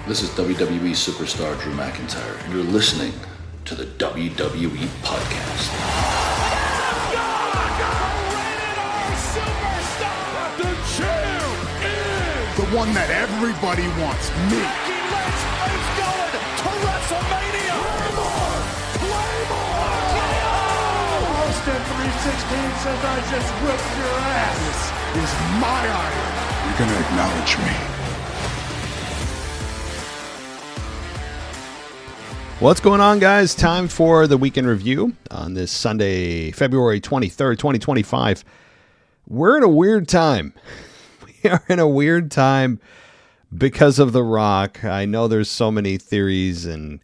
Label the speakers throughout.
Speaker 1: This is WWE superstar Drew McIntyre, and you're listening to the WWE Podcast.
Speaker 2: The champ is
Speaker 3: the one that everybody wants, me.
Speaker 2: It's going to WrestleMania. Claymore!
Speaker 3: Austin 316 says I just whipped your ass. This is my iron. You're going to acknowledge me.
Speaker 4: What's going on, guys? Time for the weekend review on this Sunday, February 23rd, 2025. We're in a weird time. We are in a weird time because of The Rock. I know there's so many theories and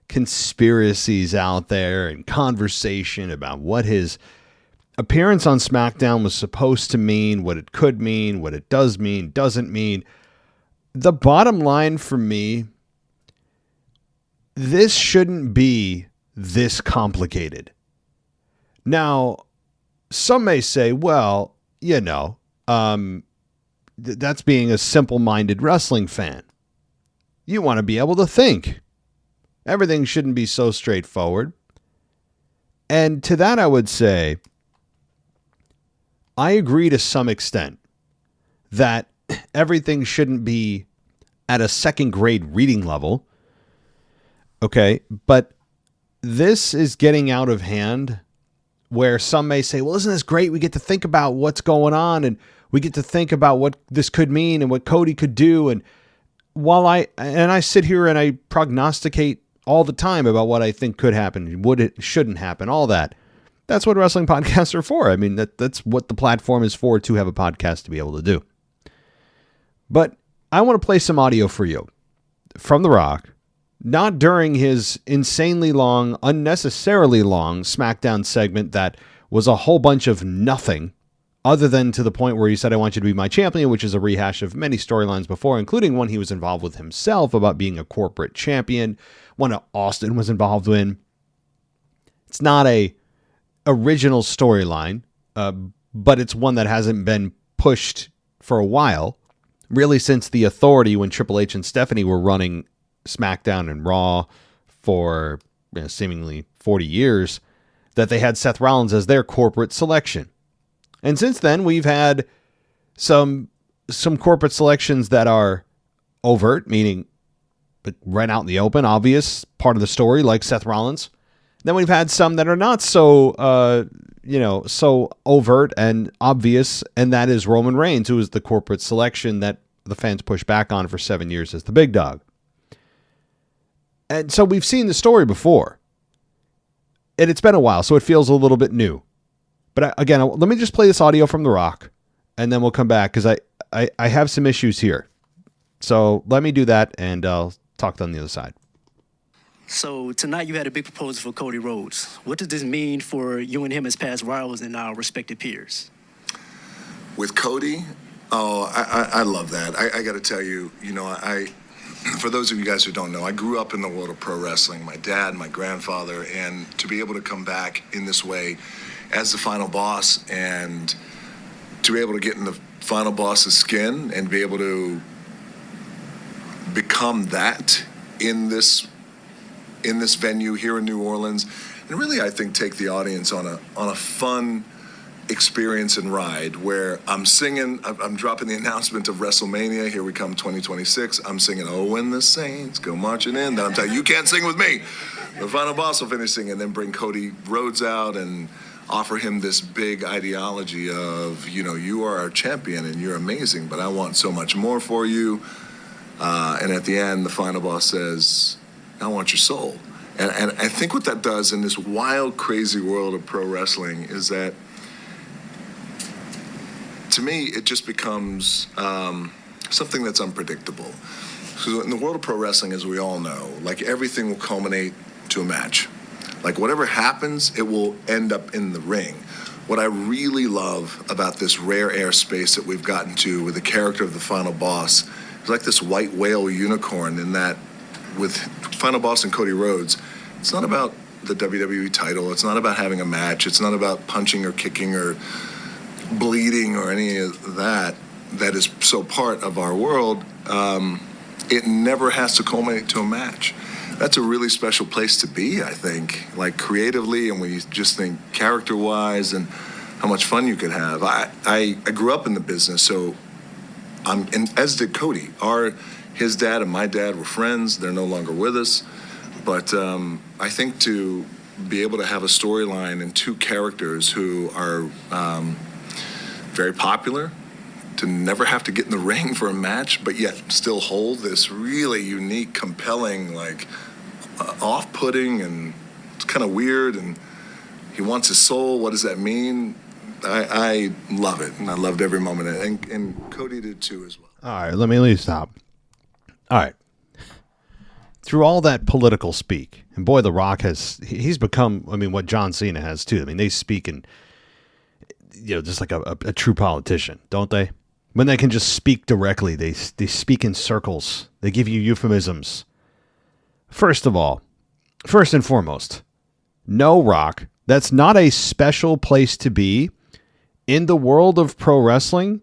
Speaker 4: conspiracies out there and conversation about what his appearance on SmackDown was supposed to mean, what it could mean, what it does mean, doesn't mean. The bottom line for me, this shouldn't be this complicated. Now, some may say, well, you know, that's being a simple-minded wrestling fan. You want to be able to think. Everything shouldn't be so straightforward. And to that, I would say, I agree to some extent that everything shouldn't be at a second-grade reading level. Okay, but this is getting out of hand where some may say, well, isn't this great? We get to think about what's going on and we get to think about what this could mean and what Cody could do. And while I sit here and I prognosticate all the time about what I think could happen, what it shouldn't happen, all that. That's what wrestling podcasts are for. I mean, that's what the platform is for, to have a podcast to be able to do. But I want to play some audio for you from The Rock. Not during his insanely long, unnecessarily long SmackDown segment that was a whole bunch of nothing, other than to the point where he said, I want you to be my champion, which is a rehash of many storylines before, including one he was involved with himself about being a corporate champion, one Austin was involved in. It's not a original storyline, but it's one that hasn't been pushed for a while, really since the Authority, when Triple H and Stephanie were running SmackDown and Raw for seemingly 40 years, that they had Seth Rollins as their corporate selection. And since then, we've had some corporate selections that are overt, meaning right out in the open, obvious, part of the story, like Seth Rollins. Then we've had some that are not so, so overt and obvious, and that is Roman Reigns, who is the corporate selection that the fans pushed back on for 7 years as the big dog. And so we've seen the story before. And it's been a while, so it feels a little bit new. But again, let me just play this audio from The Rock, and then we'll come back, because I have some issues here. So let me do that, and I'll talk on the other side.
Speaker 5: So tonight you had a big proposal for Cody Rhodes. What does this mean for you and him as past rivals and our respective peers?
Speaker 6: With Cody, I love that. I got to tell you, for those of you guys who don't know, I grew up in the world of pro wrestling. My dad, my grandfather, and to be able to come back in this way as the final boss and to be able to get in the final boss's skin and be able to become that in this venue here in New Orleans, and really, I think, take the audience on a fun experience and ride where I'm singing, I'm dropping the announcement of WrestleMania, here we come 2026, I'm singing, oh, when the Saints go marching in, then I'm telling you, you can't sing with me. The final boss will finish singing, and then bring Cody Rhodes out and offer him this big ideology of, you are our champion and you're amazing, but I want so much more for you. And at the end, the final boss says, I want your soul. And I think what that does in this wild, crazy world of pro wrestling is that, to me, it just becomes something that's unpredictable. So in the world of pro wrestling, as we all know, like, everything will culminate to a match. Like, whatever happens, it will end up in the ring. What I really love about this rare air space that we've gotten to with the character of the final boss is like this white whale unicorn, in that with final boss and Cody Rhodes, it's not about the WWE title. It's not about having a match. It's not about punching or kicking or bleeding or any of that is so part of our world. it never has to culminate to a match. That's a really special place to be, I think, like creatively, and when you just think character-wise and how much fun you could have. I grew up in the business, so and as did Cody. His dad and my dad were friends. They're no longer with us. But I think to be able to have a storyline and two characters who are very popular, to never have to get in the ring for a match, but yet still hold this really unique, compelling, like off-putting, and it's kind of weird, and he wants his soul. What does that mean? I love it, and I loved every moment of it, and Cody did too as well.
Speaker 4: All right, let me stop. All right. Through all that political speak, and boy, The Rock he's become, I mean, what John Cena has too. I mean, they speak in, just like a true politician, don't they? When they can just speak directly, they speak in circles. They give you euphemisms. First and foremost, no, Rock, that's not a special place to be in the world of pro wrestling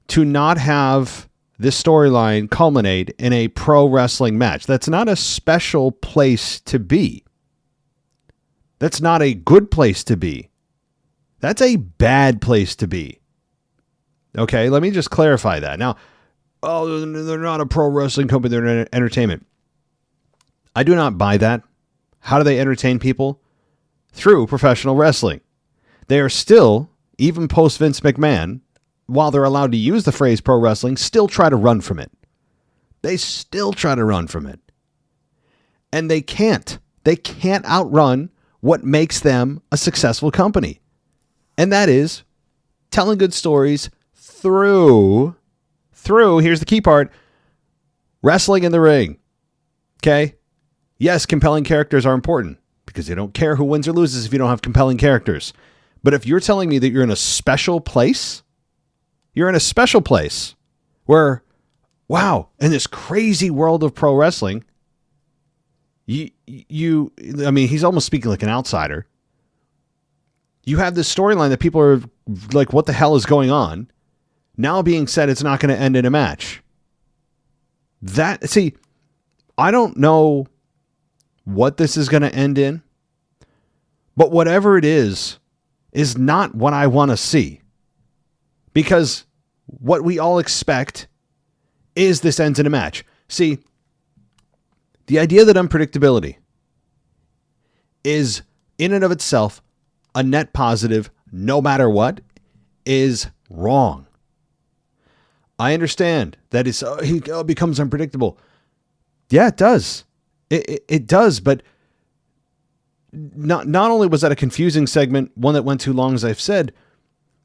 Speaker 4: to not have this storyline culminate in a pro wrestling match. That's not a special place to be. That's not a good place to be. That's a bad place to be. Okay, let me just clarify that. Now, they're not a pro wrestling company, they're entertainment. I do not buy that. How do they entertain people? Through professional wrestling. They are still, even post Vince McMahon, while they're allowed to use the phrase pro wrestling, still try to run from it. They still try to run from it. And they can't. They can't outrun what makes them a successful company. And that is telling good stories through, here's the key part, wrestling in the ring. Okay? Yes, compelling characters are important because they don't care who wins or loses if you don't have compelling characters. But if you're telling me that you're in a special place, you're in a special place where, wow, in this crazy world of pro wrestling, I mean, he's almost speaking like an outsider. You have this storyline that people are like, what the hell is going on? Now being said, it's not going to end in a match. I don't know what this is going to end in, but whatever it is not what I want to see. Because what we all expect is this ends in a match. See, the idea that unpredictability is in and of itself a net positive no matter what is wrong. I understand that he becomes unpredictable. Yeah, it does. It does, but not only was that a confusing segment, one that went too long, as I've said,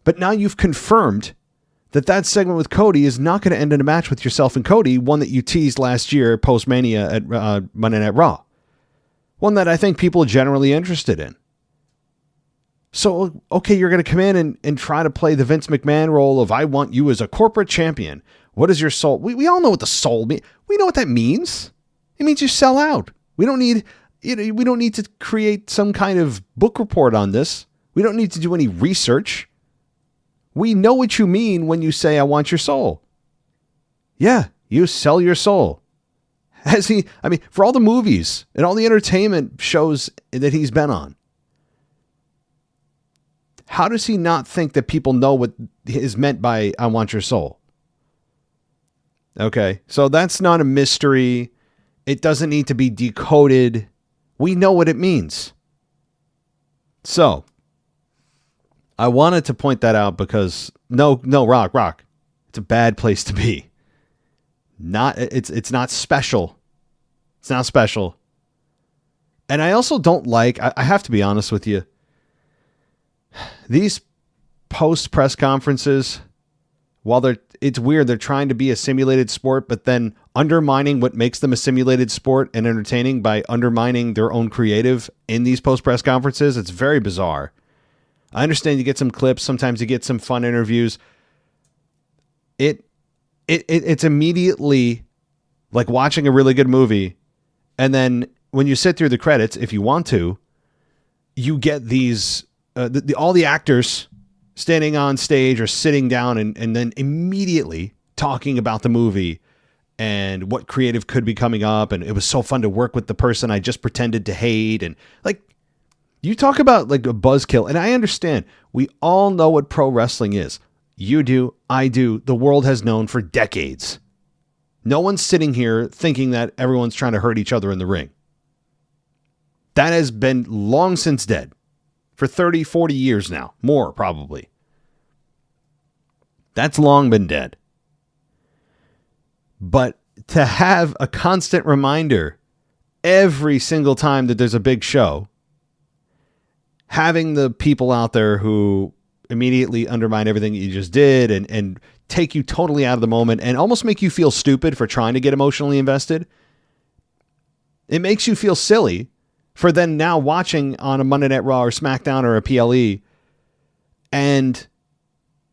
Speaker 4: but now you've confirmed that segment with Cody is not going to end in a match with yourself and Cody, one that you teased last year post-Mania at Monday Night Raw. One that I think people are generally interested in. So, okay, you're going to come in and try to play the Vince McMahon role of, I want you as a corporate champion. What is your soul? We all know what the soul means. We know what that means. It means you sell out. We don't need to create some kind of book report on this. We don't need to do any research. We know what you mean when you say, I want your soul. Yeah, you sell your soul. For all the movies and all the entertainment shows that he's been on, how does he not think that people know what is meant by I want your soul? Okay, so that's not a mystery. It doesn't need to be decoded. We know what it means. So, I wanted to point that out because no, Rock. It's a bad place to be. It's not special. It's not special. And I also don't like, I have to be honest with you, these post press conferences, while it's weird, they're trying to be a simulated sport, but then undermining what makes them a simulated sport and entertaining by undermining their own creative in these post press conferences. It's very bizarre. I understand you get some clips. Sometimes you get some fun interviews. It's immediately like watching a really good movie. And then when you sit through the credits, if you want to, you get these, all the actors standing on stage or sitting down and then immediately talking about the movie and what creative could be coming up. And it was so fun to work with the person I just pretended to hate. And like, you talk about like a buzzkill. And I understand we all know what pro wrestling is. You do, I do. The world has known for decades. No one's sitting here thinking that everyone's trying to hurt each other in the ring. That has been long since dead for 30, 40 years now. More, probably. That's long been dead. But to have a constant reminder every single time that there's a big show, having the people out there who immediately undermine everything you just did and take you totally out of the moment and almost make you feel stupid for trying to get emotionally invested, it makes you feel silly for then now watching on a Monday Night Raw or SmackDown or a PLE and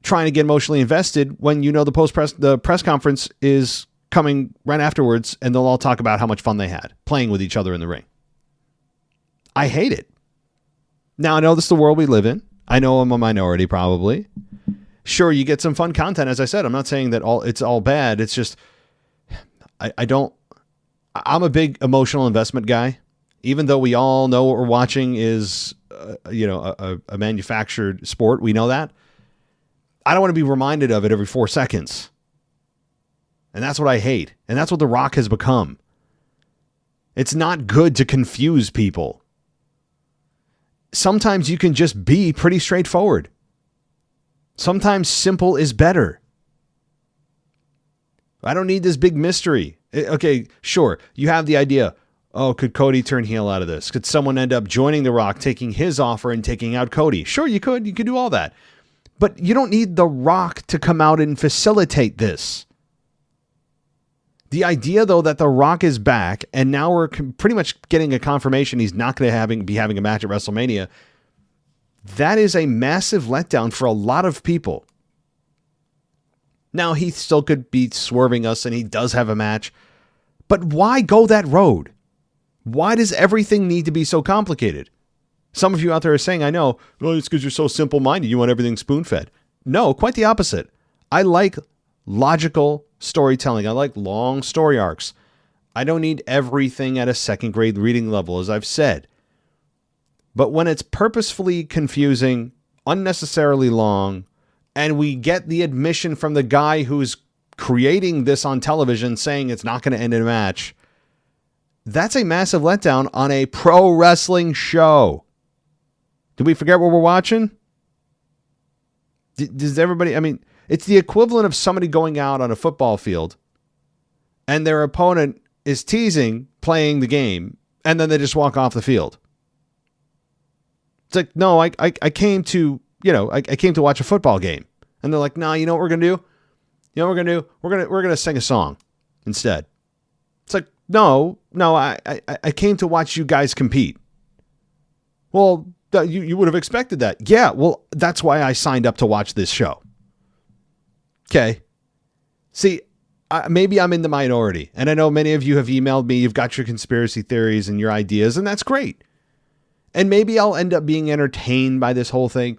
Speaker 4: trying to get emotionally invested when you know the press conference is coming right afterwards and they'll all talk about how much fun they had playing with each other in the ring. I hate it. Now, I know this is the world we live in. I know I'm a minority probably. Sure, you get some fun content. As I said, I'm not saying that it's all bad. It's just, I'm a big emotional investment guy. Even though we all know what we're watching is, a manufactured sport. We know that. I don't want to be reminded of it every 4 seconds. And that's what I hate. And that's what The Rock has become. It's not good to confuse people. Sometimes you can just be pretty straightforward. Sometimes simple is better. I don't need this big mystery. Okay, sure. You have the idea. Oh, could Cody turn heel out of this? Could someone end up joining The Rock, taking his offer and taking out Cody? Sure, you could. You could do all that. But you don't need The Rock to come out and facilitate this. The idea, though, that The Rock is back, and now we're pretty much getting a confirmation he's not going to be having a match at WrestleMania, that is a massive letdown for a lot of people. Now, he still could be swerving us, and he does have a match. But why go that road? Why does everything need to be so complicated? Some of you out there are saying, I know, well, it's because you're so simple-minded. You want everything spoon-fed. No, quite the opposite. I like logical storytelling. I like long story arcs. I don't need everything at a second-grade reading level, as I've said. But when it's purposefully confusing, unnecessarily long, and we get the admission from the guy who's creating this on television saying it's not going to end in a match, that's a massive letdown on a pro wrestling show. Did we forget what we're watching? Does everybody, it's the equivalent of somebody going out on a football field and their opponent is teasing playing the game and then they just walk off the field. It's like, no, I came to, I came to watch a football game. And they're like, no, you know what we're going to do? You know what we're going to do? We're going to sing a song instead. It's like, no, I came to watch you guys compete. Well, you would have expected that. Yeah, well, that's why I signed up to watch this show. Okay. See, maybe I'm in the minority. And I know many of you have emailed me. You've got your conspiracy theories and your ideas, and that's great. And maybe I'll end up being entertained by this whole thing.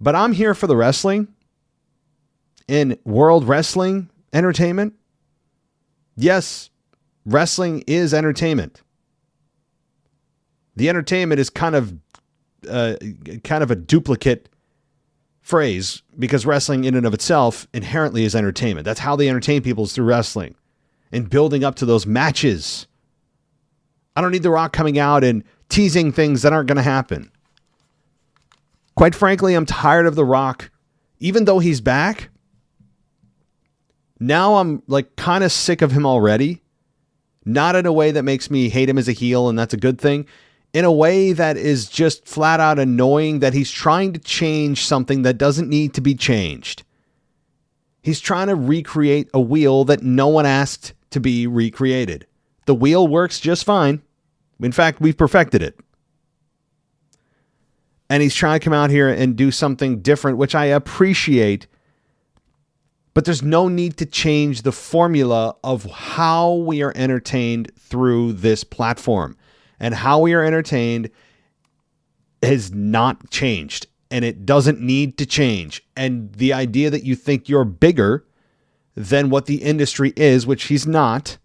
Speaker 4: But I'm here for the wrestling. In world wrestling entertainment. Yes, wrestling is entertainment. The entertainment is kind of a duplicate phrase because wrestling in and of itself inherently is entertainment. That's how they entertain people is through wrestling and building up to those matches. I don't need The Rock coming out and teasing things that aren't going to happen. Quite frankly, I'm tired of The Rock. Even though he's back, now I'm like kind of sick of him already. Not in a way that makes me hate him as a heel, and that's a good thing. In a way that is just flat out annoying that he's trying to change something that doesn't need to be changed. He's trying to recreate a wheel that no one asked to be recreated. The wheel works just fine. In fact, we've perfected it. And he's trying to come out here and do something different, which I appreciate. But there's no need to change the formula of how we are entertained through this platform. And how we are entertained has not changed. And it doesn't need to change. And the idea that you think you're bigger than what the industry is, which he's not,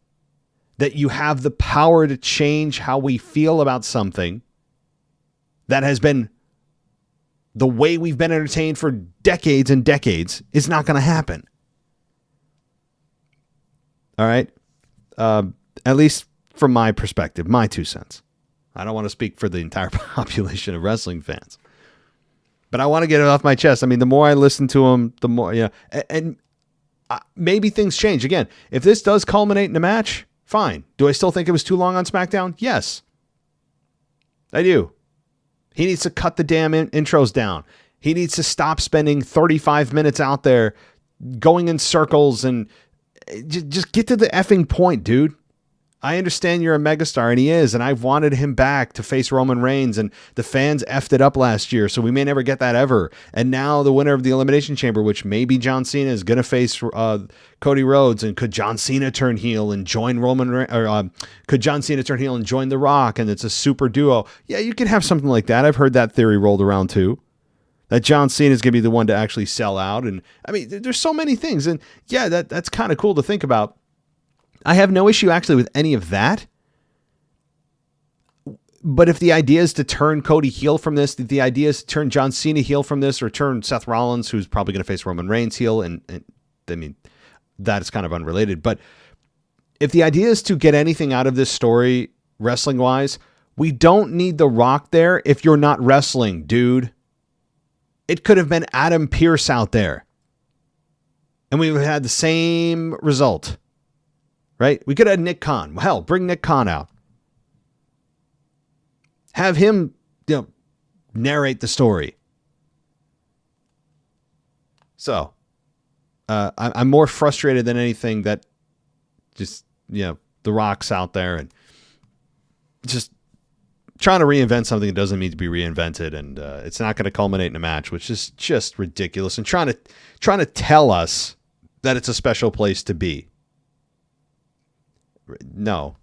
Speaker 4: that you have the power to change how we feel about something that has been the way we've been entertained for decades and decades, is not going to happen. All right? At least from my perspective, my 2 cents. I don't want to speak for the entire population of wrestling fans. But I want to get it off my chest. I mean, the more I listen to him, the more, and maybe things change. Again, if this does culminate in a match, fine. Do I still think it was too long on SmackDown? Yes. I do. He needs to cut the damn intros down. He needs to stop spending 35 minutes out there going in circles and just get to the effing point, dude. I understand you're a megastar, and he is, and I've wanted him back to face Roman Reigns, and the fans effed it up last year, so we may never get that ever. And now the winner of the Elimination Chamber, which maybe John Cena, is going to face Cody Rhodes, and could John Cena turn heel and join could John Cena turn heel and join The Rock, and it's a super duo? Yeah, you can have something like that. I've heard that theory rolled around too, that John Cena is going to be the one to actually sell out. And I mean, there's so many things, and yeah, that's kind of cool to think about. I have no issue actually with any of that. But if the idea is to turn Cody heel from this, if the idea is to turn John Cena heel from this, or turn Seth Rollins, who's probably going to face Roman Reigns, heel, and I mean, that is kind of unrelated. But if the idea is to get anything out of this story, wrestling-wise, we don't need The Rock there if you're not wrestling, dude. It could have been Adam Pearce out there, and we would have had the same result. Right? We could have had Nick Khan. Hell, bring Nick Khan out. Have him, narrate the story. So, I'm more frustrated than anything that just, The Rock's out there and just trying to reinvent something that doesn't need to be reinvented, and it's not going to culminate in a match, which is just ridiculous. And trying to tell us that it's a special place to be. No.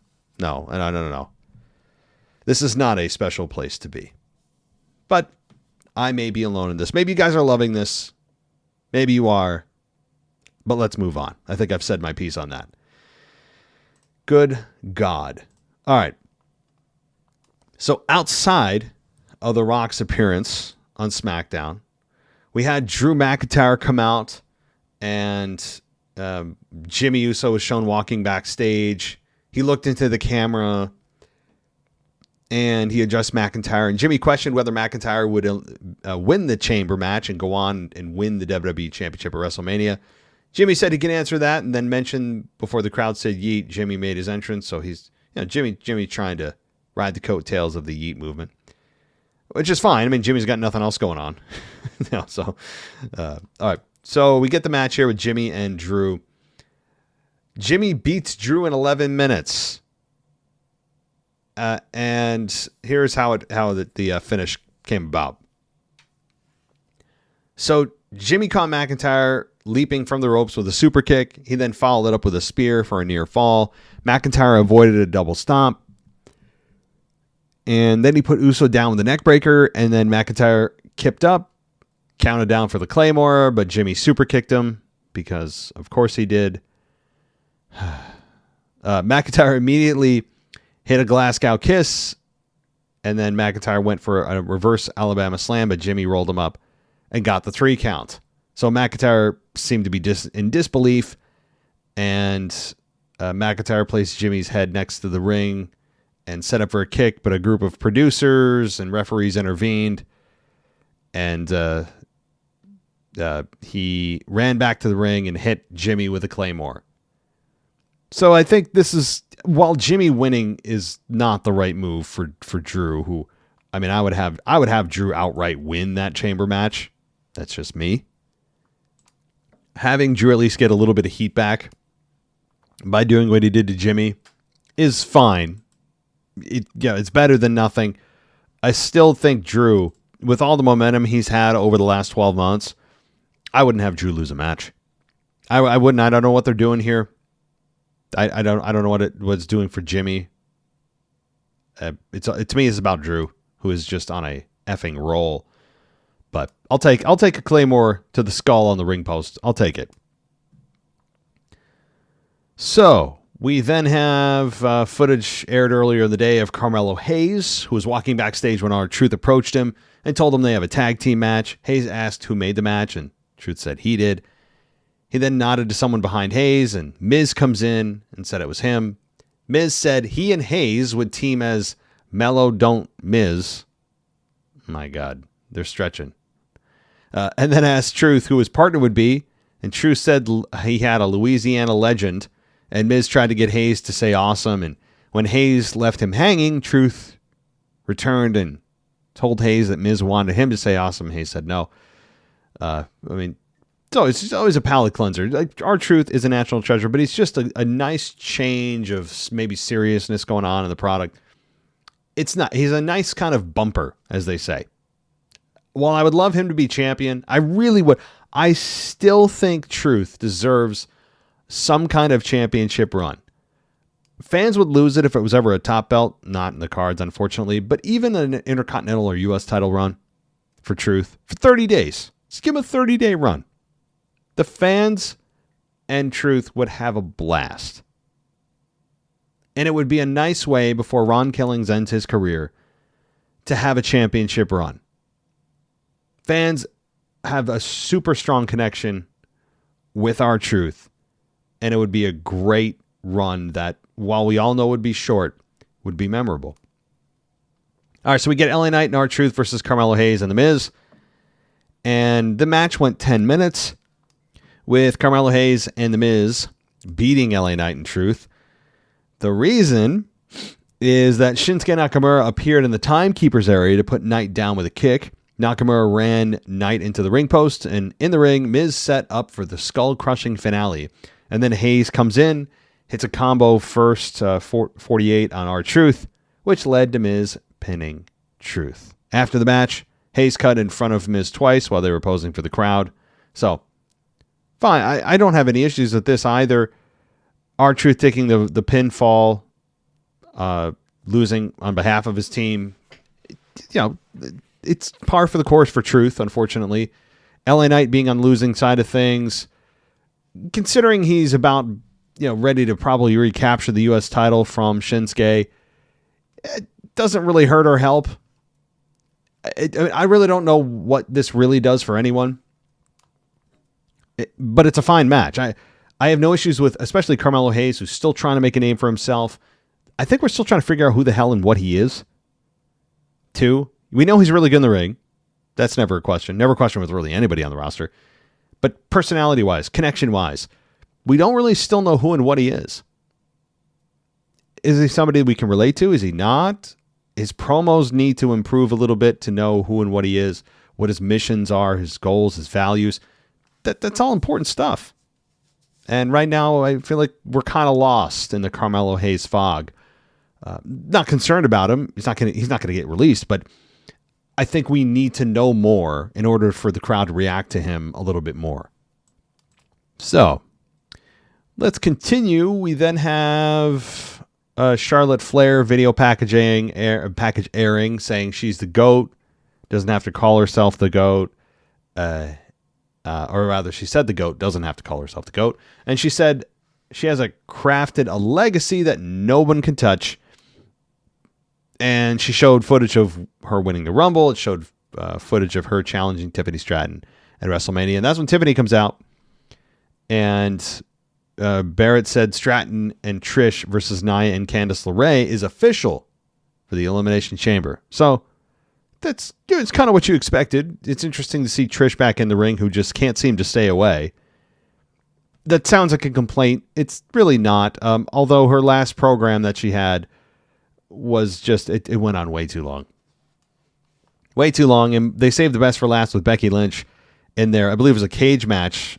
Speaker 4: This is not a special place to be. But I may be alone in this. Maybe you guys are loving this. Maybe you are. But let's move on. I think I've said my piece on that. Good God. All right. So outside of The Rock's appearance on SmackDown, we had Drew McIntyre come out, and Jimmy Uso was shown walking backstage. He looked into the camera and he addressed McIntyre. And Jimmy questioned whether McIntyre would win the chamber match and go on and win the WWE Championship at WrestleMania. Jimmy said he can answer that, and then mentioned before the crowd said yeet, Jimmy made his entrance. So he's, Jimmy trying to ride the coattails of the yeet movement, which is fine. I mean, Jimmy's got nothing else going on. All right. So we get the match here with Jimmy and Drew. Jimmy beats Drew in 11 minutes. And here's how the finish came about. So Jimmy caught McIntyre leaping from the ropes with a super kick. He then followed it up with a spear for a near fall. McIntyre avoided a double stomp. And then he put Uso down with a neck breaker, and then McIntyre kipped up, counted down for the Claymore, but Jimmy super kicked him because, of course, he did. McIntyre immediately hit a Glasgow kiss, and then McIntyre went for a reverse Alabama slam, but Jimmy rolled him up and got the 3 count. So McIntyre seemed to be in disbelief, and McIntyre placed Jimmy's head next to the ring and set up for a kick, but a group of producers and referees intervened, and he ran back to the ring and hit Jimmy with a Claymore. So I think this is, while Jimmy winning is not the right move for Drew, who, I mean, I would have Drew outright win that chamber match. That's just me. Having Drew at least get a little bit of heat back by doing what he did to Jimmy is fine. It's better than nothing. I still think Drew, with all the momentum he's had over the last 12 months, I wouldn't have Drew lose a match. I wouldn't. I don't know what they're doing here. I don't know what it's doing for Jimmy. To me, it's about Drew, who is just on a effing roll. But I'll take a Claymore to the skull on the ring post. I'll take it. So we then have footage aired earlier in the day of Carmelo Hayes, who was walking backstage when R-Truth approached him and told him they have a tag team match. Hayes asked who made the match, and Truth said he did. He then nodded to someone behind Hayes, and Miz comes in and said it was him. Miz said he and Hayes would team as Mello Don't Miz. My God, they're stretching. And then asked Truth who his partner would be, and Truth said he had a Louisiana legend, and Miz tried to get Hayes to say awesome, and when Hayes left him hanging, Truth returned and told Hayes that Miz wanted him to say awesome. Hayes said no. It's just always a palate cleanser. Like, R-Truth is a national treasure, but he's just a nice change of maybe seriousness going on in the product. It's not. He's a nice kind of bumper, as they say. While I would love him to be champion, I really would. I still think Truth deserves some kind of championship run. Fans would lose it if it was ever a top belt. Not in the cards, unfortunately. But even an Intercontinental or U.S. title run for Truth for 30 days. Just give him a 30-day run. The fans and Truth would have a blast. And it would be a nice way before Ron Killings ends his career to have a championship run. Fans have a super strong connection with R-Truth, and it would be a great run that, while we all know would be short, would be memorable. All right, so we get LA Knight and R-Truth versus Carmelo Hayes and The Miz. And the match went 10 minutes with Carmelo Hayes and The Miz beating LA Knight and Truth. The reason is that Shinsuke Nakamura appeared in the Timekeepers area to put Knight down with a kick. Nakamura ran Knight into the ring post, and in the ring, Miz set up for the skull-crushing finale. And then Hayes comes in, hits a combo first 48 on R-Truth, which led to Miz pinning Truth. After the match, Hayes cut in front of Miz twice while they were posing for the crowd. So, fine. I don't have any issues with this either. R-Truth taking the pinfall, losing on behalf of his team. It's par for the course for Truth, unfortunately. LA Knight being on the losing side of things, considering he's about ready to probably recapture the U.S. title from Shinsuke, it doesn't really hurt or help. I really don't know what this really does for anyone, but it's a fine match. I have no issues with, especially Carmelo Hayes, who's still trying to make a name for himself. I think we're still trying to figure out who the hell and what he is. 2, we know he's really good in the ring. That's never a question. Never a question with really anybody on the roster. But personality-wise, connection-wise, we don't really still know who and what he is. Is he somebody we can relate to? Is he not? His promos need to improve a little bit to know who and what he is, what his missions are, his goals, his values. That's all important stuff. And right now, I feel like we're kind of lost in the Carmelo Hayes fog. Not concerned about him. He's not going to get released, but I think we need to know more in order for the crowd to react to him a little bit more. So, let's continue. We then have Charlotte Flair video package airing saying she's the GOAT. Doesn't have to call herself the GOAT. Or rather, she said the GOAT, doesn't have to call herself the GOAT. And she said she has crafted a legacy that no one can touch. And she showed footage of her winning the Rumble. It showed footage of her challenging Tiffany Stratton at WrestleMania. And that's when Tiffany comes out. And Barrett said Stratton and Trish versus Nia and Candice LeRae is official for the Elimination Chamber. So, it's kind of what you expected. It's interesting to see Trish back in the ring, who just can't seem to stay away. That sounds like a complaint. It's really not. Although her last program that she had was just, it went on way too long. Way too long. And they saved the best for last with Becky Lynch in there. I believe it was a cage match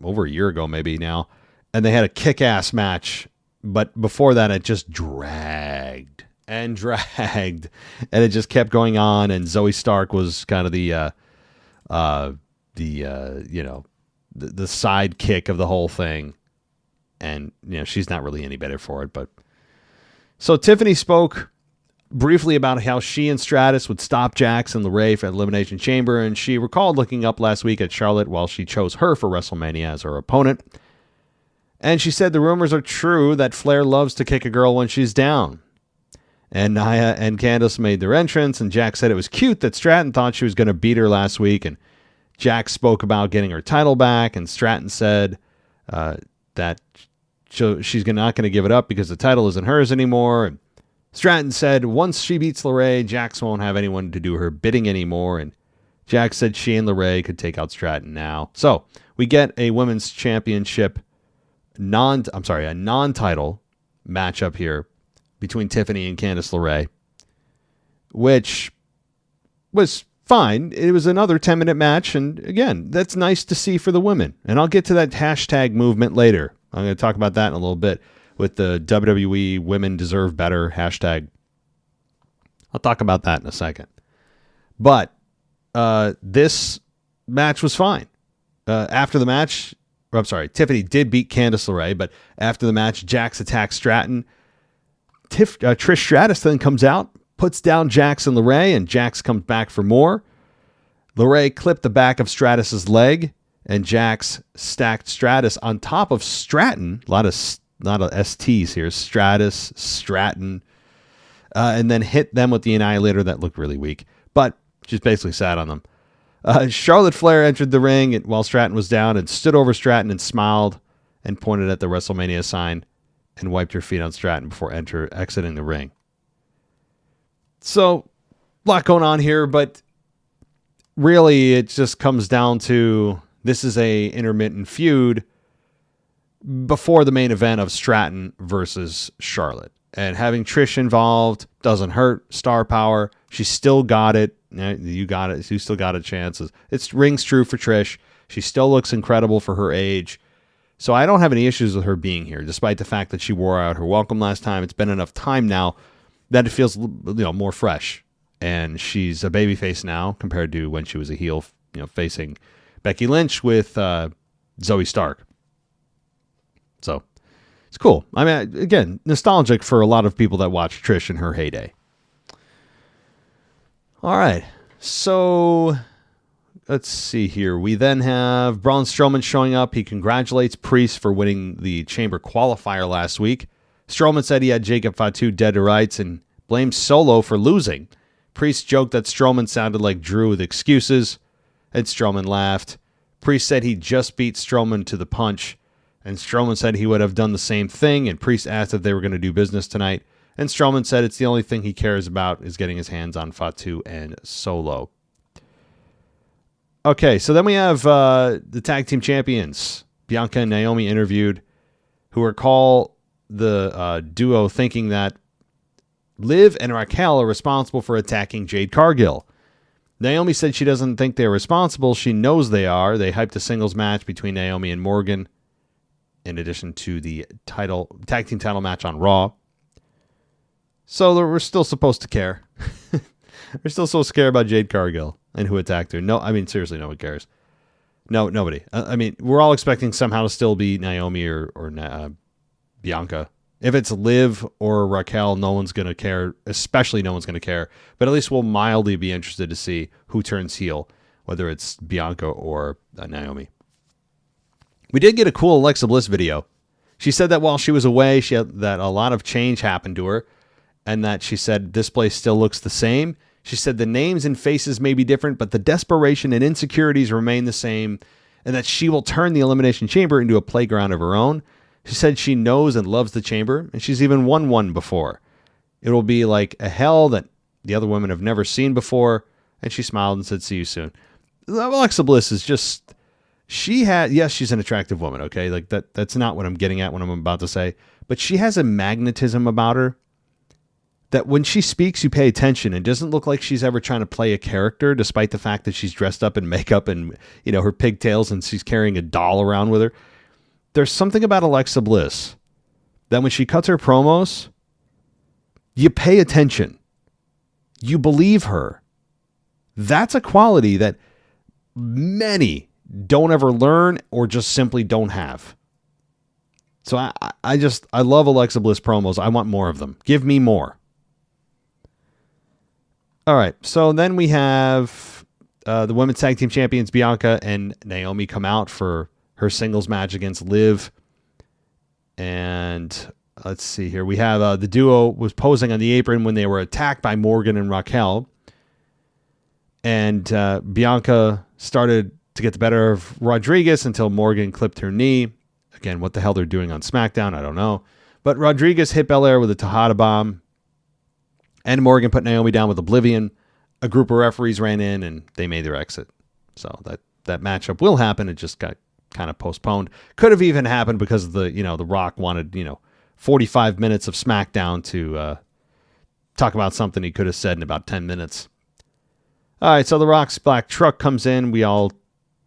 Speaker 4: over a year ago, maybe now. And they had a kick-ass match. But before that, it just dragged. And it just kept going on, and Zoe Stark was kind of the sidekick of the whole thing, and she's not really any better for it. But so Tiffany spoke briefly about how she and Stratus would stop Jax and LeRae for Elimination Chamber, and she recalled looking up last week at Charlotte while she chose her for WrestleMania as her opponent. And she said the rumors are true that Flair loves to kick a girl when she's down. And Nia and Candice made their entrance, and Jax said it was cute that Stratton thought she was going to beat her last week, and Jax spoke about getting her title back, and Stratton said that she's not going to give it up because the title isn't hers anymore. And Stratton said once she beats LeRae, Jax won't have anyone to do her bidding anymore, and Jax said she and LeRae could take out Stratton now. So we get a women's championship a non-title matchup here between Tiffany and Candice LeRae, which was fine. It was another 10-minute match, and again, that's nice to see for the women. And I'll get to that hashtag movement later. I'm going to talk about that in a little bit with the WWE Women Deserve Better hashtag. I'll talk about that in a second. But this match was fine. After the match, Tiffany did beat Candice LeRae, but after the match, Jax attacks Stratton. Trish Stratus then comes out, puts down Jax and LeRae, and Jax comes back for more. LeRae clipped the back of Stratus's leg, and Jax stacked Stratus on top of Stratton. A lot of STs here. Stratus, Stratton. And then hit them with the Annihilator. That looked really weak, but just basically sat on them. Charlotte Flair entered the ring while Stratton was down and stood over Stratton and smiled and pointed at the WrestleMania sign and wiped her feet on Stratton before exiting the ring. So, a lot going on here, but really it just comes down to this is a intermittent feud before the main event of Stratton versus Charlotte. And having Trish involved doesn't hurt star power. She still got it. You got it. You still got a chance. It rings true for Trish. She still looks incredible for her age. So I don't have any issues with her being here, despite the fact that she wore out her welcome last time. It's been enough time now that it feels more fresh. And she's a babyface now compared to when she was a heel, facing Becky Lynch with Zoe Stark. So it's cool. I mean, again, nostalgic for a lot of people that watched Trish in her heyday. All right. So let's see here. We then have Braun Strowman showing up. He congratulates Priest for winning the Chamber qualifier last week. Strowman said he had Jacob Fatu dead to rights and blamed Solo for losing. Priest joked that Strowman sounded like Drew with excuses, and Strowman laughed. Priest said he just beat Strowman to the punch, and Strowman said he would have done the same thing, and Priest asked if they were going to do business tonight, and Strowman said it's the only thing he cares about is getting his hands on Fatu and Solo. Okay, so then we have the tag team champions, Bianca and Naomi, interviewed, who recall the duo thinking that Liv and Raquel are responsible for attacking Jade Cargill. Naomi said she doesn't think they're responsible. She knows they are. They hyped a singles match between Naomi and Morgan, in addition to the tag team title match on Raw. So we're still supposed to care. We're still supposed to care about Jade Cargill and who attacked her. No, I mean, seriously, no one cares. No, nobody. I mean, we're all expecting somehow to still be Naomi or Bianca. If it's Liv or Raquel, no one's going to care. Especially no one's going to care. But at least we'll mildly be interested to see who turns heel, whether it's Bianca or Naomi. We did get a cool Alexa Bliss video. She said that while she was away, that a lot of change happened to her, and that she said this place still looks the same. She said the names and faces may be different, but the desperation and insecurities remain the same, and that she will turn the Elimination Chamber into a playground of her own. She said she knows and loves the Chamber, and she's even won one before. It will be like a hell that the other women have never seen before, and she smiled and said, see you soon. Alexa Bliss is just... she's an attractive woman, okay? Like that's not what I'm getting at when I'm about to say, but she has a magnetism about her that when she speaks, you pay attention. It doesn't look like she's ever trying to play a character, despite the fact that she's dressed up in makeup and, her pigtails and she's carrying a doll around with her. There's something about Alexa Bliss that when she cuts her promos, you pay attention. You believe her. That's a quality that many don't ever learn or just simply don't have. So I love Alexa Bliss promos. I want more of them. Give me more. All right. So then we have the women's tag team champions Bianca and Naomi come out for her singles match against Liv. And let's see here. We have the duo was posing on the apron when they were attacked by Morgan and Raquel. And Bianca started to get the better of Rodriguez until Morgan clipped her knee. Again, what the hell they're doing on SmackDown, I don't know. But Rodriguez hit Belair with a Tejada bomb. And Morgan put Naomi down with Oblivion. A group of referees ran in and they made their exit. So that matchup will happen. It just got kind of postponed. Could have even happened because of the Rock wanted, 45 minutes of SmackDown to talk about something he could have said in about 10 minutes. All right, so the Rock's black truck comes in. We all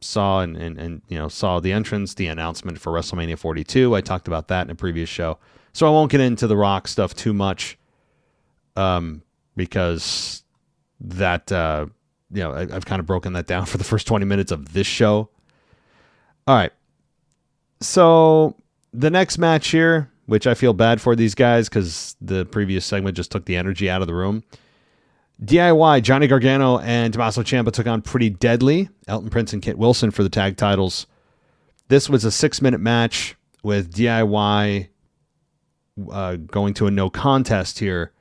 Speaker 4: saw and saw the entrance, the announcement for WrestleMania 42. I talked about that in a previous show. So I won't get into the Rock stuff too much because that, I've kind of broken that down for the first 20 minutes of this show. All right. So the next match here, which I feel bad for these guys because the previous segment just took the energy out of the room. DIY, Johnny Gargano and Tommaso Ciampa took on Pretty Deadly, Elton Prince and Kit Wilson for the tag titles. This was a 6-minute match with DIY going to a no contest here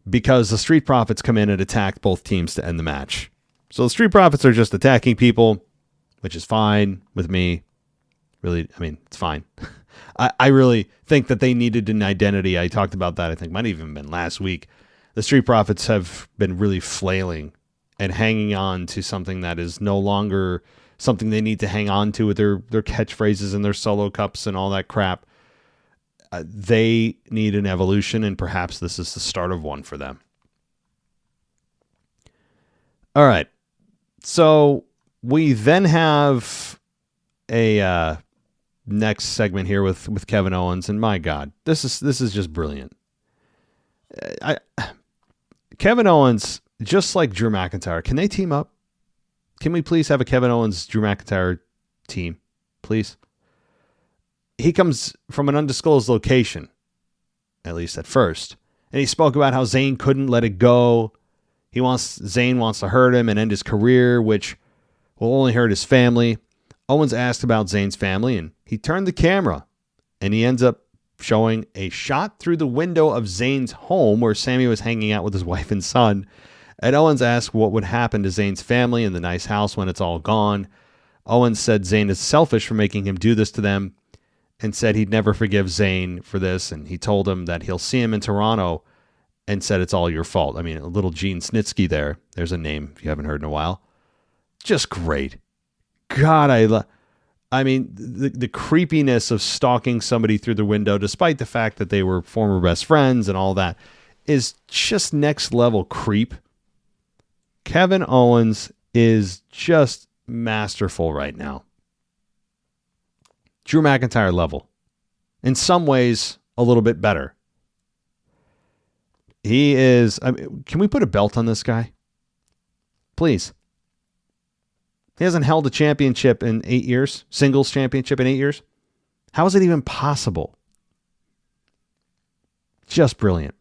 Speaker 4: because the Street Profits come in and attack both teams to end the match. So the Street Profits are just attacking people, which is fine with me. Really, it's fine. I really think that they needed an identity. I talked about that, I think might have even been last week. The Street Profits have been really flailing and hanging on to something that is no longer something they need to hang on to with their catchphrases and their solo cups and all that crap. They need an evolution, and perhaps this is the start of one for them. All right. So we then have a next segment here with Kevin Owens, and my God, this is just brilliant. Kevin Owens, just like Drew McIntyre, can they team up? Can we please have a Kevin Owens, Drew McIntyre team, please? He comes from an undisclosed location, at least at first, and he spoke about how Zayn couldn't let it go. Zayn wants to hurt him and end his career, which will only hurt his family. Owens asked about Zayn's family, and he turned the camera, and he ends up showing a shot through the window of Zayn's home where Sami was hanging out with his wife and son. And Owens asked what would happen to Zayn's family in the nice house when it's all gone. Owens said Zayn is selfish for making him do this to them and said he'd never forgive Zayn for this. And he told him that he'll see him in Toronto and said it's all your fault. A little Gene Snitsky there. There's a name if you haven't heard in a while. Just great. God, the creepiness of stalking somebody through the window, despite the fact that they were former best friends and all that, is just next level creep. Kevin Owens is just masterful right now. Drew McIntyre level. In some ways, a little bit better. He is... can we put a belt on this guy? Please. He hasn't held a championship in 8 years. Singles championship in 8 years. How is it even possible? Just brilliant.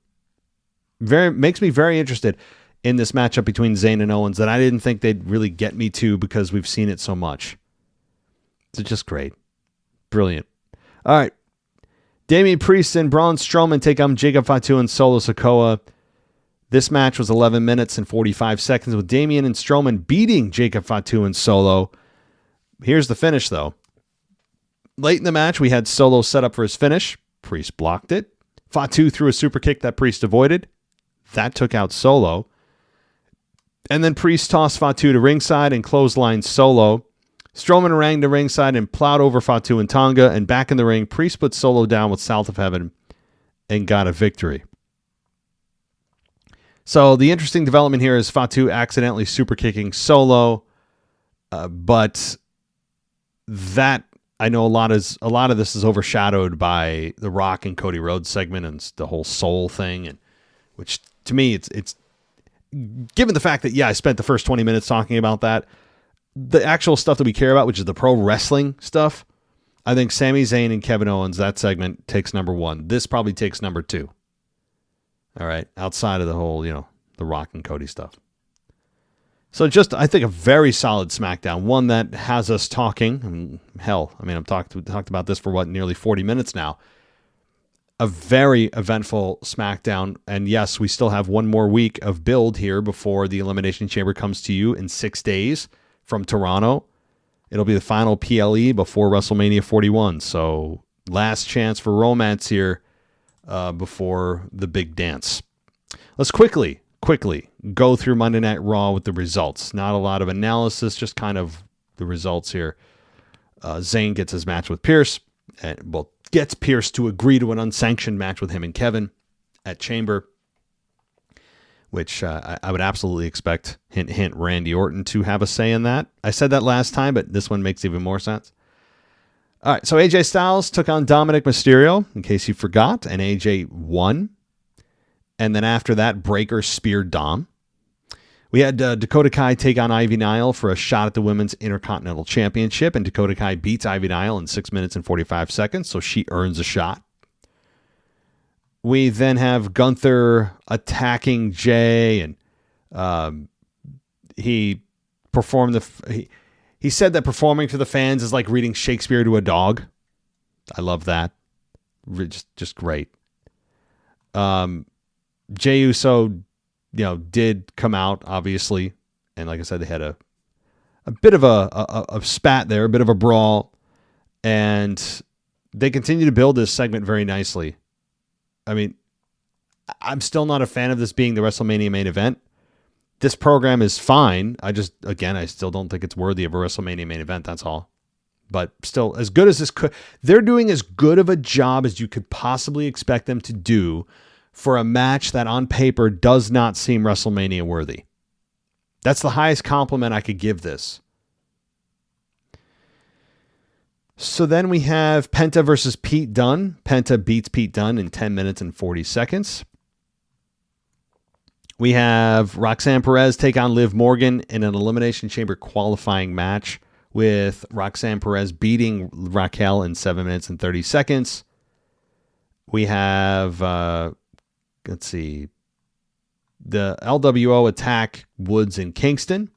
Speaker 4: Makes me very interested in this matchup between Zayn and Owens that I didn't think they'd really get me to because we've seen it so much. It's just great. Brilliant. All right. Damian Priest and Braun Strowman take on Jacob Fatu and Solo Sikoa. This match was 11 minutes and 45 seconds with Damian and Strowman beating Jacob Fatu and Solo. Here's the finish, though. Late in the match, we had Solo set up for his finish. Priest blocked it. Fatu threw a super kick that Priest avoided. That took out Solo. And then Priest tossed Fatu to ringside and clotheslined Solo. Strowman rang to ringside and plowed over Fatu and Tonga. And back in the ring, Priest put Solo down with South of Heaven and got a victory. So the interesting development here is Fatu accidentally super kicking Solo, but that I know a lot of this is overshadowed by the Rock and Cody Rhodes segment and the whole soul thing, and which to me it's given the fact that I spent the first 20 minutes talking about that, the actual stuff that we care about, which is the pro wrestling stuff. I think Sami Zayn and Kevin Owens, that segment takes number 1. This probably takes number 2. All right, outside of the whole, the Rock and Cody stuff. So just, I think, a very solid SmackDown, one that has us talking. I've talked about this for nearly 40 minutes now. a very eventful SmackDown. And yes, we still have one more week of build here before the Elimination Chamber comes to you in 6 days from Toronto. It'll be the final PLE before WrestleMania 41. So last chance for romance here before the big dance. Let's quickly go through Monday Night Raw with the results. Not a lot of analysis, just kind of the results here. Zayn gets his match with Pierce, and gets Pierce to agree to an unsanctioned match with him and Kevin at Chamber, which I would absolutely expect, hint, Randy Orton to have a say in that. I said that last time, but this one makes even more sense. All right, so AJ Styles took on Dominick Mysterio, in case you forgot, and AJ won. And then after that, Breakker speared Dom. We had Dakota Kai take on Ivy Nile for a shot at the Women's Intercontinental Championship, and Dakota Kai beats Ivy Nile in 6 minutes and 45 seconds, so she earns a shot. We then have Gunther attacking Jay, and he performed he said that performing to the fans is like reading Shakespeare to a dog. I love that. Just great. Jey Uso, did come out, obviously. And like I said, they had a bit of a spat there, a bit of a brawl. And they continue to build this segment very nicely. I mean, I'm still not a fan of this being the WrestleMania main event. This program is fine. I still don't think it's worthy of a WrestleMania main event. That's all. But still, as good as this could, they're doing as good of a job as you could possibly expect them to do for a match that on paper does not seem WrestleMania worthy. That's the highest compliment I could give this. So then we have Penta versus Pete Dunne. Penta beats Pete Dunne in 10 minutes and 40 seconds. We have Roxanne Perez take on Liv Morgan in an Elimination Chamber qualifying match, with Roxanne Perez beating Raquel in 7 minutes and 30 seconds. We have, let's see, the LWO attack Woods and Kingston.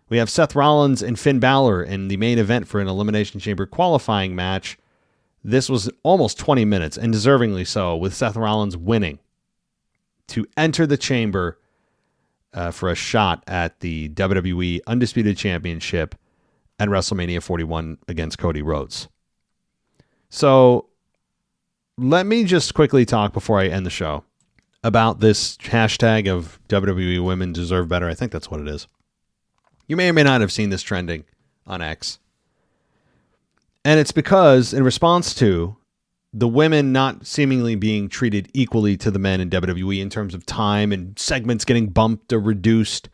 Speaker 4: We have Seth Rollins and Finn Balor in the main event for an Elimination Chamber qualifying match. This was almost 20 minutes, and deservingly so, with Seth Rollins winning to enter the chamber for a shot at the WWE Undisputed Championship at WrestleMania 41 against Cody Rhodes. So let me just quickly talk before I end the show about this hashtag of WWE Women Deserve Better. I think that's what it is. You may or may not have seen this trending on X. And it's because in response to the women not seemingly being treated equally to the men in WWE in terms of time and segments getting bumped or reduced,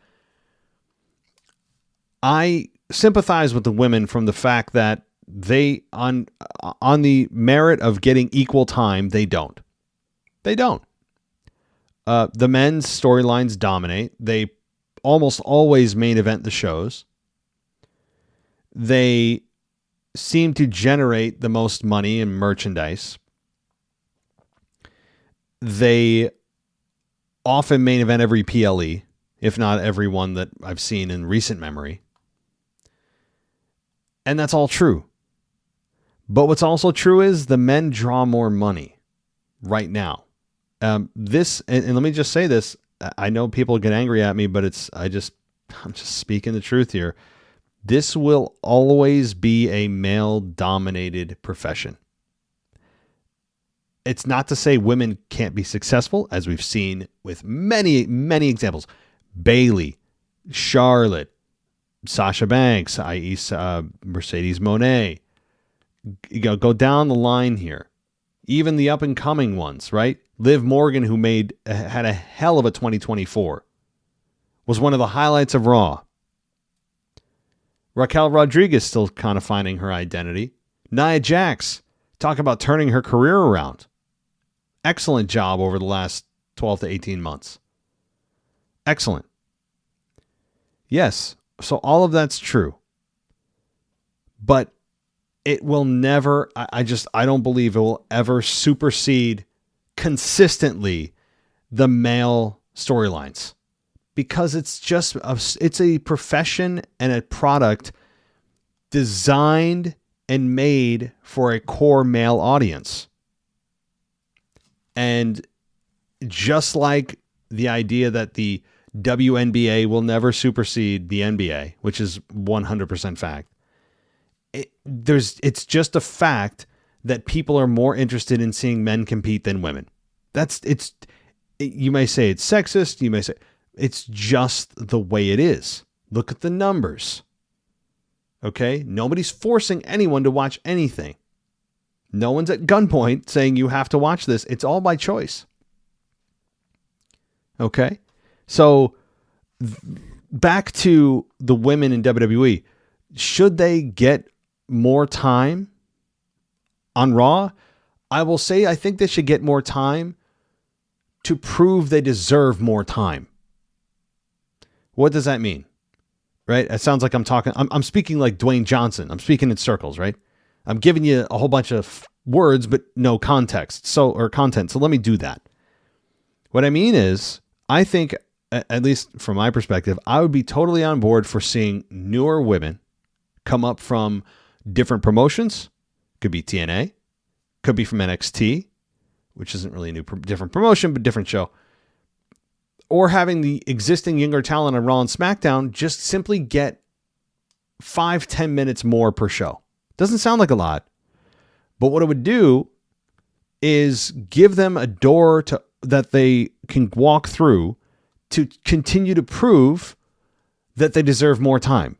Speaker 4: I sympathize with the women from the fact that they, on the merit of getting equal time, they don't. They don't. The men's storylines dominate. They almost always main event the shows. They seem to generate the most money in merchandise. They often main event every PLE, if not every one that I've seen in recent memory. And that's all true. But what's also true is the men draw more money right now. And let me just say this. I know people get angry at me, but I'm just speaking the truth here. This will always be a male-dominated profession. It's not to say women can't be successful, as we've seen with many, many examples. Bayley, Charlotte, Sasha Banks, i.e. Mercedes Moné. Go down the line here. Even the up-and-coming ones, right? Liv Morgan, who had a hell of a 2024, was one of the highlights of Raw. Raquel Rodriguez still kind of finding her identity. Nia Jax, talk about turning her career around. Excellent job over the last 12 to 18 months. Excellent. Yes, so all of that's true. But it will never, I don't believe it will ever supersede consistently the male storylines. Because it's a profession and a product designed and made for a core male audience. And just like the idea that the WNBA will never supersede the NBA, which is 100% fact, it's just a fact that people are more interested in seeing men compete than women. You may say it's sexist. You may say it's just the way it is. Look at the numbers. Okay? Nobody's forcing anyone to watch anything. No one's at gunpoint saying you have to watch this. It's all by choice. Okay? So back to the women in WWE. Should they get more time on Raw? I will say I think they should get more time to prove they deserve more time. What does that mean? Right? It sounds like I'm speaking like Dwayne Johnson. I'm speaking in circles, right? I'm giving you a whole bunch of words, but no context. So let me do that. What I mean is, I think, at least from my perspective, I would be totally on board for seeing newer women come up from different promotions. Could be TNA, could be from NXT, which isn't really a different promotion, but different show. Or having the existing younger talent on Raw and SmackDown just simply get 5-10 minutes more per show. Doesn't sound like a lot, but what it would do is give them a door that they can walk through to continue to prove that they deserve more time.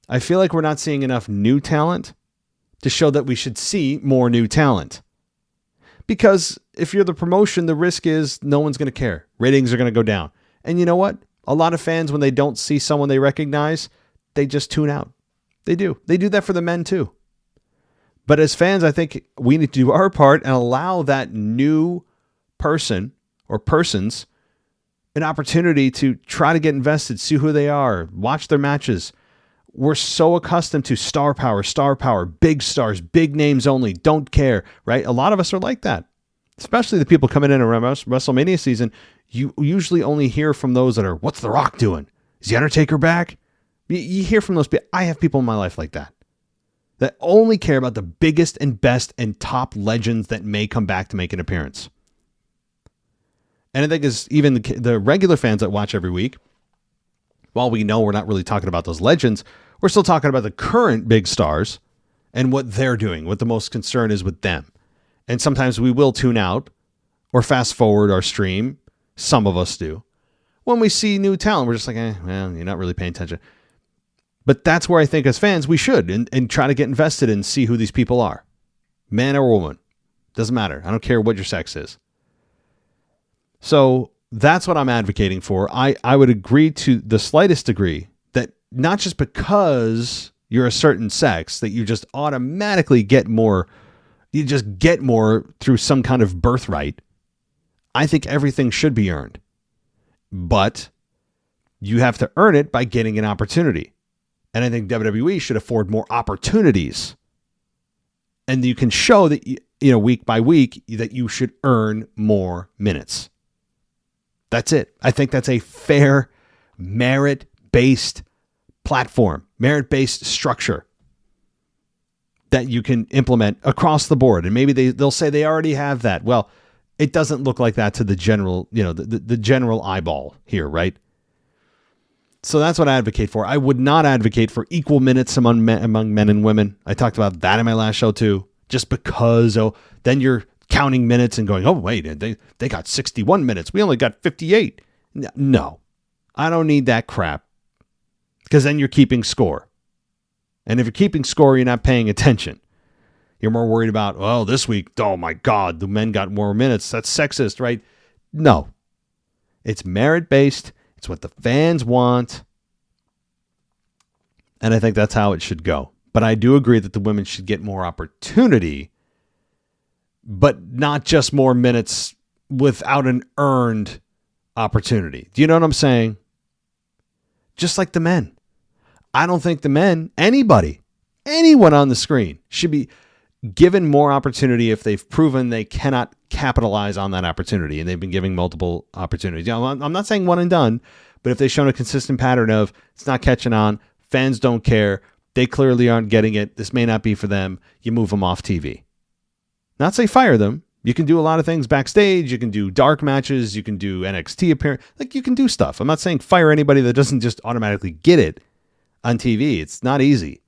Speaker 4: I feel like we're not seeing enough new talent to show that we should see more new talent. Because if you're the promotion, the risk is no one's going to care. Ratings are going to go down. And you know what? A lot of fans, when they don't see someone they recognize, they just tune out. They do. They do that for the men too. But as fans, I think we need to do our part and allow that new person or persons an opportunity to try to get invested, see who they are, watch their matches. We're so accustomed to star power, big stars, big names only, don't care, right? A lot of us are like that, especially the people coming in around WrestleMania season. You usually only hear from those that are, what's The Rock doing? Is The Undertaker back? You hear from those people. I have people in my life like that only care about the biggest and best and top legends that may come back to make an appearance. And I think as even the regular fans that watch every week, while we know we're not really talking about those legends, we're still talking about the current big stars and what they're doing, what the most concern is with them. And sometimes we will tune out or fast forward our stream. Some of us do. When we see new talent, we're just like, well, you're not really paying attention. But that's where I think as fans, we should and try to get invested and see who these people are. Man or woman. Doesn't matter. I don't care what your sex is. So that's what I'm advocating for. I would agree to the slightest degree that not just because you're a certain sex that you just automatically get more, you just get more through some kind of birthright. I think everything should be earned. But you have to earn it by getting an opportunity. And I think WWE should afford more opportunities. And you can show that, week by week, that you should earn more minutes. That's it. I think that's a fair, merit-based platform, merit-based structure that you can implement across the board. And maybe they'll say they already have that. Well, it doesn't look like that to the general, the general eyeball here, right? So that's what I advocate for. I would not advocate for equal minutes among men and women. I talked about that in my last show too. Just because, then you're counting minutes and going, oh, wait, they got 61 minutes. We only got 58. No, I don't need that crap. Because then you're keeping score. And if you're keeping score, you're not paying attention. You're more worried about, this week, oh my God, the men got more minutes. That's sexist, right? No. It's merit-based. It's what the fans want. And I think that's how it should go. But I do agree that the women should get more opportunity, but not just more minutes without an earned opportunity. Do you know what I'm saying? Just like the men. I don't think the men, anyone on the screen should be given more opportunity if they've proven they cannot capitalize on that opportunity and they've been giving multiple opportunities. I'm not saying one and done, but if they've shown a consistent pattern of it's not catching on, fans don't care, they clearly aren't getting it, this may not be for them, you move them off TV. Not say fire them, You can do a lot of things backstage. You can do dark matches. You can do NXT appearance. Like, you can do stuff. I'm not saying fire anybody that doesn't just automatically get it on TV. It's not easy.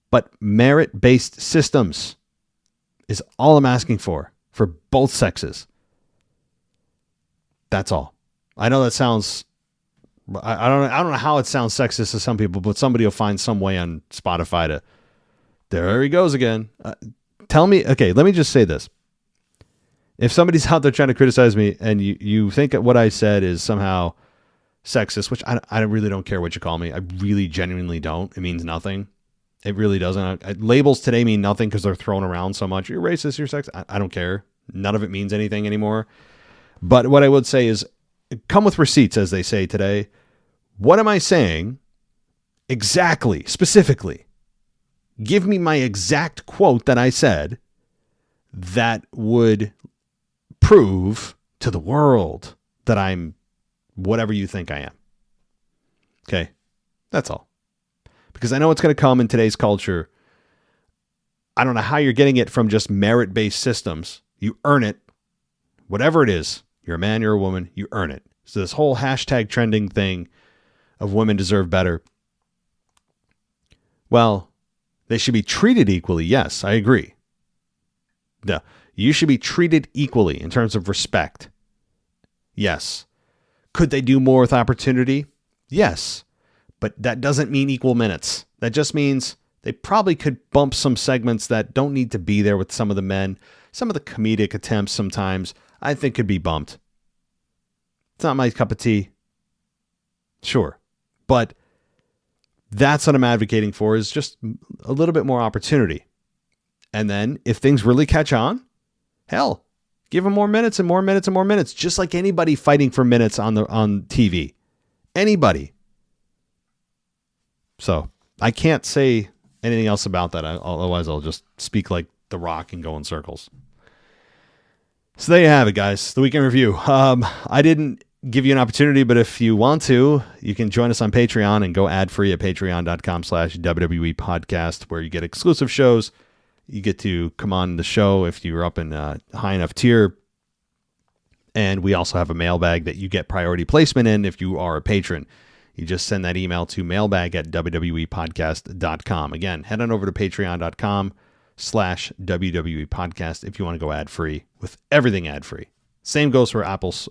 Speaker 4: But merit-based systems is all I'm asking for both sexes. That's all. I know that sounds... I don't know how it sounds sexist to some people, but somebody will find some way on Spotify to... There he goes again. Tell me... Okay, let me just say this. If somebody's out there trying to criticize me and you think that what I said is somehow sexist, which I really don't care what you call me. I really genuinely don't. It means nothing. It really doesn't. Labels today mean nothing because they're thrown around so much. You're racist, you're sexist. I don't care. None of it means anything anymore. But what I would say is, come with receipts, as they say today. What am I saying exactly, specifically? Give me my exact quote that I said that would prove to the world that I'm whatever you think I am. Okay? That's all. Because I know it's going to come in today's culture. I don't know how you're getting it from just merit-based systems. You earn it. Whatever it is. You're a man, you're a woman, you earn it. So this whole hashtag trending thing of women deserve better. Well, they should be treated equally. Yes, I agree. No, you should be treated equally in terms of respect. Yes. Could they do more with opportunity? Yes. But that doesn't mean equal minutes. That just means they probably could bump some segments that don't need to be there with some of the men. Some of the comedic attempts sometimes I think could be bumped. It's not my cup of tea. Sure. But that's what I'm advocating for, is just a little bit more opportunity. And then if things really catch on, hell, give them more minutes and more minutes and more minutes. Just like anybody fighting for minutes on TV. Anybody. So I can't say anything else about that. Otherwise I'll just speak like The Rock and go in circles. So there you have it, guys. The weekend review. I didn't give you an opportunity, but if you want to, you can join us on Patreon and go ad-free at patreon.com/WWE podcast, where you get exclusive shows. You get to come on the show if you're up in a high enough tier. And we also have a mailbag that you get priority placement in if you are a patron. You just send that email to mailbag@wwepodcast.com. Again, head on over to patreon.com/WWE podcast if you want to go ad-free, with everything ad-free. Same goes for Apple's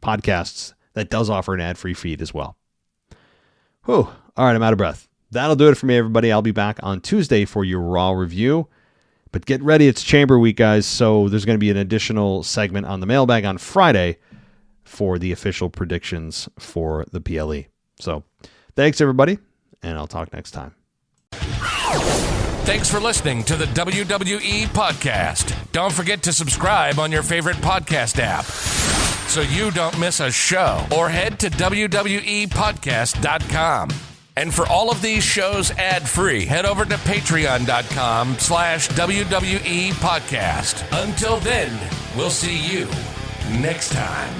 Speaker 4: podcasts that does offer an ad-free feed as well. Whew. All right, I'm out of breath. That'll do it for me, everybody. I'll be back on Tuesday for your Raw review. But get ready, it's Chamber Week, guys, so there's going to be an additional segment on the mailbag on Friday for the official predictions for the PLE. So thanks, everybody, and I'll talk next time.
Speaker 7: Thanks for listening to the WWE Podcast. Don't forget to subscribe on your favorite podcast app so you don't miss a show, or head to WWEpodcast.com. And for all of these shows ad-free, head over to patreon.com/WWE Podcast. Until then, we'll see you next time.